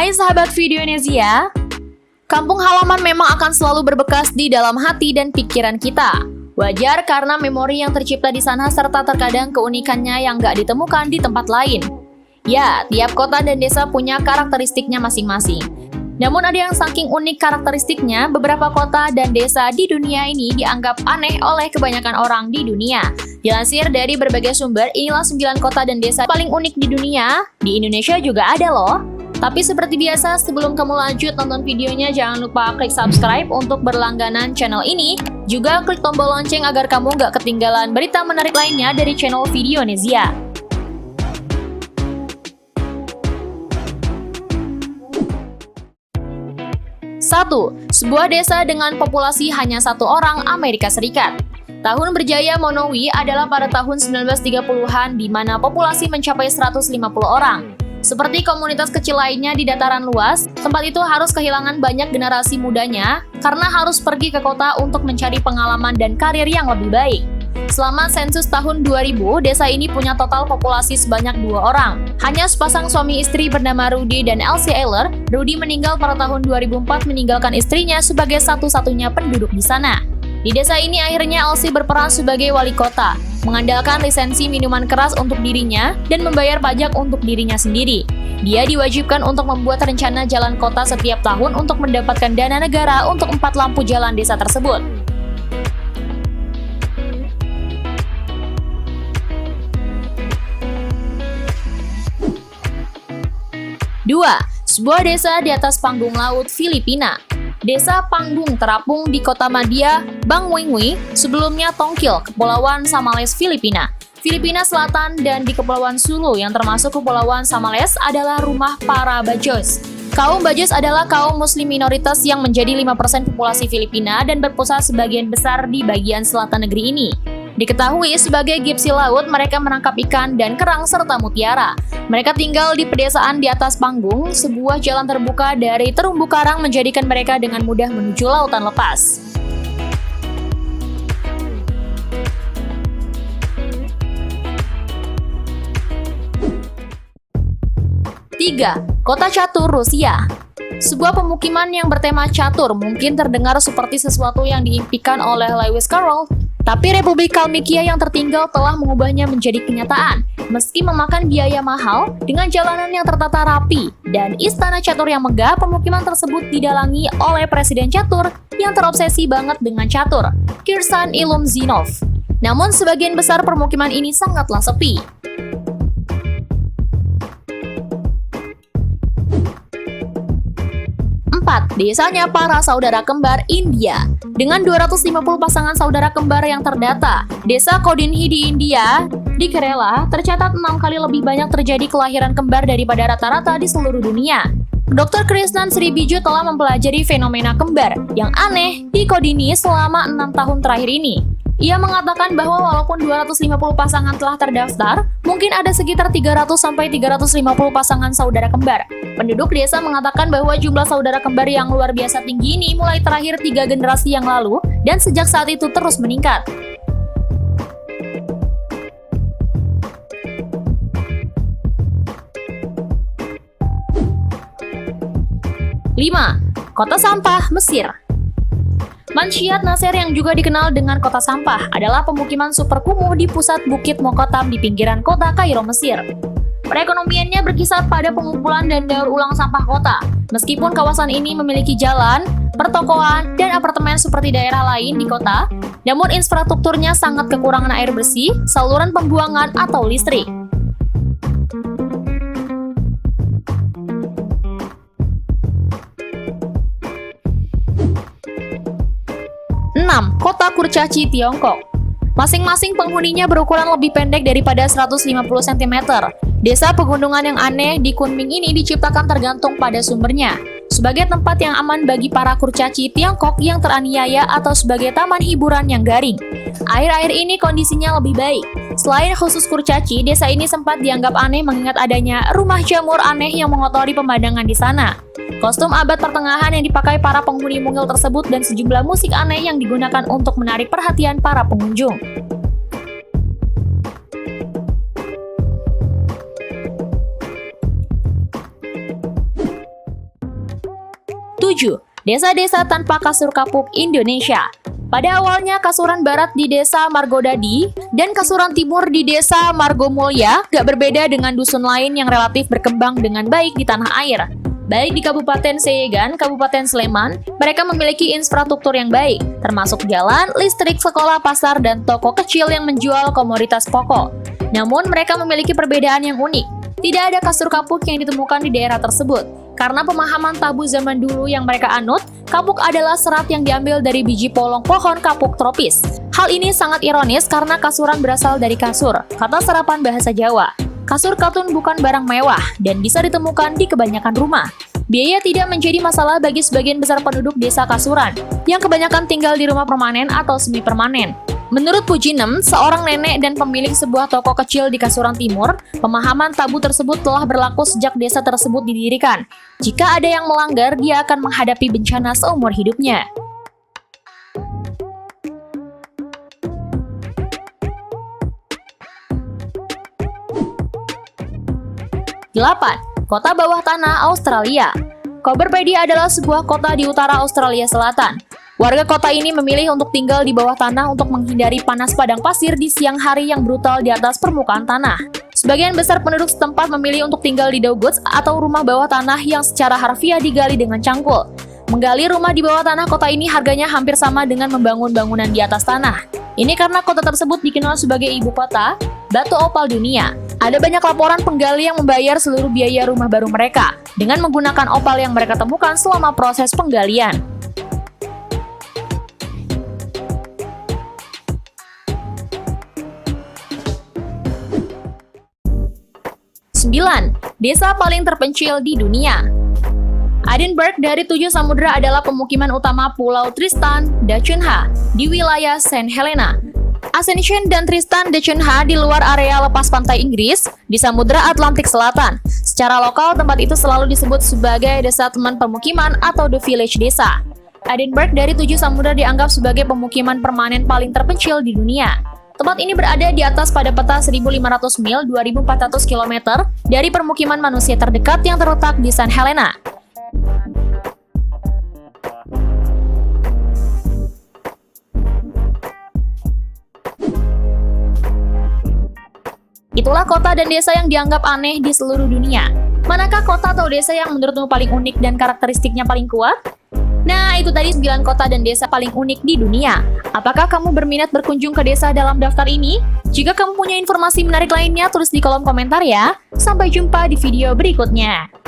Hai sahabat Videonesia, kampung halaman memang akan selalu berbekas di dalam hati dan pikiran kita. Wajar karena memori yang tercipta di sana serta terkadang keunikannya yang gak ditemukan di tempat lain. Ya, tiap kota dan desa punya karakteristiknya masing-masing. Namun ada yang saking unik karakteristiknya, beberapa kota dan desa di dunia ini dianggap aneh oleh kebanyakan orang di dunia. Dilansir dari berbagai sumber, inilah 9 kota dan desa paling unik di dunia. Di Indonesia juga ada loh. Tapi seperti biasa, sebelum kamu lanjut nonton videonya, jangan lupa klik subscribe untuk berlangganan channel ini. Juga klik tombol lonceng agar kamu gak ketinggalan berita menarik lainnya dari channel Videonesia. 1. Sebuah desa dengan populasi hanya 1 orang, Amerika Serikat. Tahun berjaya Monowui adalah pada tahun 1930-an di mana populasi mencapai 150 orang. Seperti komunitas kecil lainnya di dataran luas, tempat itu harus kehilangan banyak generasi mudanya karena harus pergi ke kota untuk mencari pengalaman dan karir yang lebih baik. Selama sensus tahun 2000, desa ini punya total populasi sebanyak 2 orang. Hanya sepasang suami istri bernama Rudy dan Elsie Ayler. Rudy meninggal pada tahun 2004 meninggalkan istrinya sebagai satu-satunya penduduk di sana. Di desa ini akhirnya Elsie berperan sebagai wali kota, mengandalkan lisensi minuman keras untuk dirinya dan membayar pajak untuk dirinya sendiri. Dia diwajibkan untuk membuat rencana jalan kota setiap tahun untuk mendapatkan dana negara untuk 4 lampu jalan desa tersebut. 2. Sebuah desa di atas panggung laut Filipina. Desa Panggung terapung di kota Madya, Banguingui, sebelumnya Tongkil, Kepulauan Samales, Filipina. Filipina Selatan dan di Kepulauan Sulu yang termasuk Kepulauan Samales adalah rumah para Bajos. Kaum Bajos adalah kaum muslim minoritas yang menjadi 5% populasi Filipina dan berpusat sebagian besar di bagian selatan negeri ini. Diketahui sebagai gipsi laut, mereka menangkap ikan dan kerang serta mutiara. Mereka tinggal di pedesaan di atas panggung, sebuah jalan terbuka dari terumbu karang menjadikan mereka dengan mudah menuju lautan lepas. 3. Kota Catur, Rusia. Sebuah pemukiman yang bertema catur mungkin terdengar seperti sesuatu yang diimpikan oleh Lewis Carroll, tapi Republik Kalmykia yang tertinggal telah mengubahnya menjadi kenyataan. Meski memakan biaya mahal, dengan jalanan yang tertata rapi dan istana catur yang megah, pemukiman tersebut didalangi oleh Presiden catur yang terobsesi banget dengan catur, Kirsan Ilumzinov. Namun sebagian besar permukiman ini sangatlah sepi. 4. Desanya para saudara kembar India. Dengan 250 pasangan saudara kembar yang terdata, desa Kodinhi di India, di Kerala, tercatat 6 kali lebih banyak terjadi kelahiran kembar daripada rata-rata di seluruh dunia. Dr. Krishnan Sribiju telah mempelajari fenomena kembar yang aneh di Kodinhi selama 6 tahun terakhir ini. Ia mengatakan bahwa walaupun 250 pasangan telah terdaftar, mungkin ada sekitar 300-350 pasangan saudara kembar. Penduduk desa mengatakan bahwa jumlah saudara kembar yang luar biasa tinggi ini mulai terakhir 3 generasi yang lalu dan sejak saat itu terus meningkat. 5. Kota sampah, Mesir. Manshiat Nasser yang juga dikenal dengan kota sampah adalah pemukiman super kumuh di pusat Bukit Mokotam di pinggiran kota Kairo, Mesir. Perekonomiannya berkisar pada pengumpulan dan daur ulang sampah kota. Meskipun kawasan ini memiliki jalan, pertokoan, dan apartemen seperti daerah lain di kota, namun infrastrukturnya sangat kekurangan air bersih, saluran pembuangan, atau listrik. 6. Kota Kurcaci, Tiongkok. Masing-masing penghuninya berukuran lebih pendek daripada 150 cm. Desa pegunungan yang aneh di Kunming ini diciptakan tergantung pada sumbernya. Sebagai tempat yang aman bagi para kurcaci Tiongkok yang teraniaya atau sebagai taman hiburan yang garing. Akhir-akhir ini kondisinya lebih baik. Selain khusus kurcaci, desa ini sempat dianggap aneh mengingat adanya rumah jamur aneh yang mengotori pemandangan di sana. Kostum abad pertengahan yang dipakai para penghuni mungil tersebut dan sejumlah musik aneh yang digunakan untuk menarik perhatian para pengunjung. 7. Desa-desa tanpa kasur kapuk Indonesia. Pada awalnya kasuran barat di desa Margodadi dan kasuran timur di desa Margomulya gak berbeda dengan dusun lain yang relatif berkembang dengan baik di tanah air. Baik di Kabupaten Seyegan, Kabupaten Sleman, mereka memiliki infrastruktur yang baik, termasuk jalan, listrik, sekolah, pasar, dan toko kecil yang menjual komoditas pokok. Namun mereka memiliki perbedaan yang unik. Tidak ada kasur kapuk yang ditemukan di daerah tersebut. Karena pemahaman tabu zaman dulu yang mereka anut, kapuk adalah serat yang diambil dari biji polong pohon kapuk tropis. Hal ini sangat ironis karena kasuran berasal dari kasur, kata serapan bahasa Jawa. Kasur katun bukan barang mewah dan bisa ditemukan di kebanyakan rumah. Biaya tidak menjadi masalah bagi sebagian besar penduduk desa Kasuran, yang kebanyakan tinggal di rumah permanen atau semi permanen. Menurut Pujinem, seorang nenek dan pemilik sebuah toko kecil di Kasuran Timur, pemahaman tabu tersebut telah berlaku sejak desa tersebut didirikan. Jika ada yang melanggar, dia akan menghadapi bencana seumur hidupnya. 8. Kota bawah tanah Australia. Cooperpedia adalah sebuah kota di utara Australia Selatan. Warga kota ini memilih untuk tinggal di bawah tanah untuk menghindari panas padang pasir di siang hari yang brutal di atas permukaan tanah. Sebagian besar penduduk setempat memilih untuk tinggal di dogguts atau rumah bawah tanah yang secara harfiah digali dengan cangkul. Menggali rumah di bawah tanah kota ini harganya hampir sama dengan membangun bangunan di atas tanah. Ini karena kota tersebut dikenal sebagai ibu kota batu opal dunia. Ada banyak laporan penggali yang membayar seluruh biaya rumah baru mereka dengan menggunakan opal yang mereka temukan selama proses penggalian. 9. Desa paling terpencil di dunia. Edinburgh dari 7 samudera adalah pemukiman utama Pulau Tristan da Cunha di wilayah St. Helena. Ascension dan Tristan da Cunha di luar area lepas pantai Inggris di Samudra Atlantik Selatan. Secara lokal, tempat itu selalu disebut sebagai desa teman pemukiman atau the village desa. Edinburgh dari 7 samudera dianggap sebagai pemukiman permanen paling terpencil di dunia. Tempat ini berada di atas pada peta 1.500 mil 2.400 km dari permukiman manusia terdekat yang terletak di St. Helena. Itulah kota dan desa yang dianggap aneh di seluruh dunia. Manakah kota atau desa yang menurutmu paling unik dan karakteristiknya paling kuat? Nah, itu tadi 9 kota dan desa paling unik di dunia. Apakah kamu berminat berkunjung ke desa dalam daftar ini? Jika kamu punya informasi menarik lainnya, tulis di kolom komentar ya. Sampai jumpa di video berikutnya.